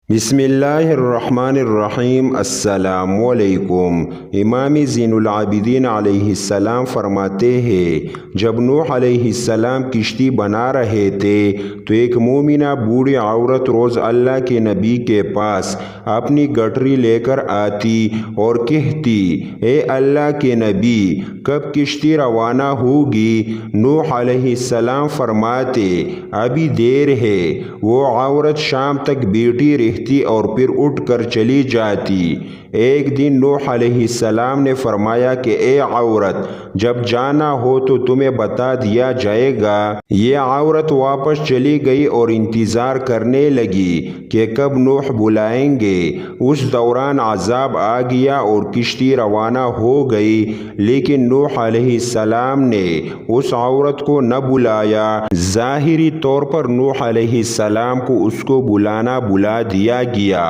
بسم اللہ الرحمن الرحیم۔ السلام علیکم۔ امام زین العابدین علیہ السلام فرماتے ہیں، جب نوح علیہ السلام کشتی بنا رہے تھے تو ایک مومنہ بوڑھی عورت روز اللہ کے نبی کے پاس اپنی گٹری لے کر آتی اور کہتی، اے اللہ کے نبی، کب کشتی روانہ ہوگی؟ نوح علیہ السلام فرماتے، ابھی دیر ہے۔ وہ عورت شام تک بیٹھی رہتی اور پھر اٹھ کر چلی جاتی۔ ایک دن نوح علیہ السلام نے فرمایا کہ اے عورت، جب جانا ہو تو تمہیں بتا دیا جائے گا۔ یہ عورت واپس چلی گئی اور انتظار کرنے لگی کہ کب نوح بلائیں گے۔ اس دوران عذاب آ گیا اور کشتی روانہ ہو گئی، لیکن نوح علیہ السلام نے اس عورت کو نہ بلایا۔ ظاہری طور پر نوح علیہ السلام کو اس کو بلانا بلا دیا گیا۔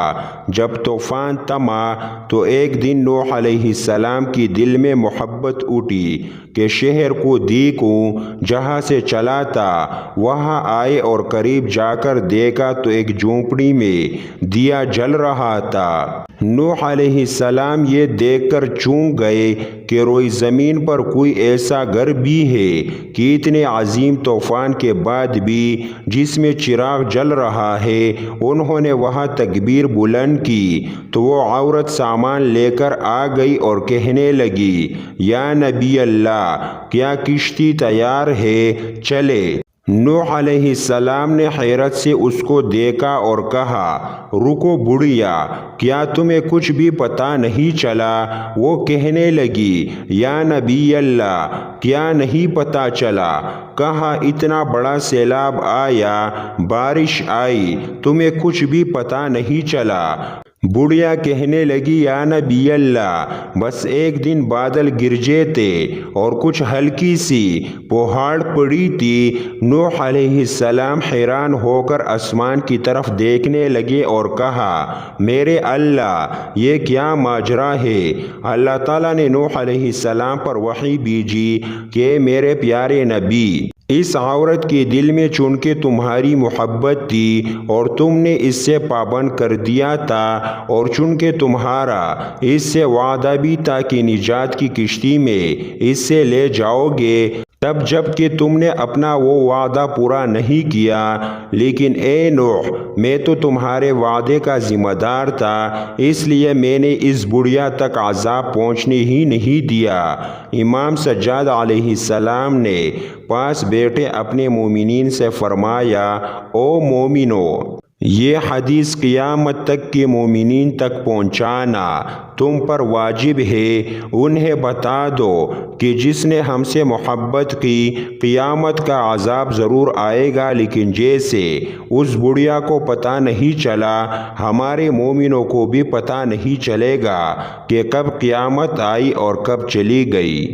جب طوفان تھما تو ایک دن نوح علیہ السلام کی دل میں محبت اٹھی کہ شہر کو دیکھوں جہاں سے چلا تھا۔ وہاں آئے اور قریب جا کر دیکھا تو ایک جھونپڑی میں دیا جل رہا تھا۔ نوح علیہ السلام یہ دیکھ کر چونک گئے کہ روئی زمین پر کوئی ایسا گھر بھی ہے کہ اتنے عظیم طوفان کے بعد بھی جس میں چراغ جل رہا ہے۔ انہوں نے وہاں تکبیر بلند کی تو وہ عورت سامان لے کر آ گئی اور کہنے لگی، یا نبی اللہ، کیا کشتی تیار ہے؟ چلے۔ نوح علیہ السلام نے حیرت سے اس کو دیکھا اور کہا، رکو بڑھیا، کیا تمہیں کچھ بھی پتہ نہیں چلا؟ وہ کہنے لگی، یا نبی اللہ، کیا نہیں پتہ چلا؟ کہا، اتنا بڑا سیلاب آیا، بارش آئی، تمہیں کچھ بھی پتہ نہیں چلا؟ بڑھیا کہنے لگی، یا نبی اللہ، بس ایک دن بادل گرجے تھے اور کچھ ہلکی سی پہاڑ پڑی تھی۔ نوح علیہ السلام حیران ہو کر آسمان کی طرف دیکھنے لگے اور کہا، میرے اللہ، یہ کیا ماجرا ہے؟ اللہ تعالیٰ نے نوح علیہ السلام پر وحی بھیجی کہ میرے پیارے نبی، اس عورت کے دل میں چونکہ تمہاری محبت تھی اور تم نے اس سے پابند کر دیا تھا، اور چونکہ تمہارا اس سے وعدہ بھی تھا کہ نجات کی کشتی میں اس سے لے جاؤ گے، تب جب کہ تم نے اپنا وہ وعدہ پورا نہیں کیا۔ لیکن اے نوح، میں تو تمہارے وعدے کا ذمہ دار تھا، اس لیے میں نے اس بڑھیا تک عذاب پہنچنے ہی نہیں دیا۔ امام سجاد علیہ السلام نے پاس بیٹھے اپنے مومنین سے فرمایا، او مومنو، یہ حدیث قیامت تک کے مومنین تک پہنچانا تم پر واجب ہے۔ انہیں بتا دو کہ جس نے ہم سے محبت کی، قیامت کا عذاب ضرور آئے گا، لیکن جیسے اس بڑھیا کو پتہ نہیں چلا، ہمارے مومنوں کو بھی پتہ نہیں چلے گا کہ کب قیامت آئی اور کب چلی گئی۔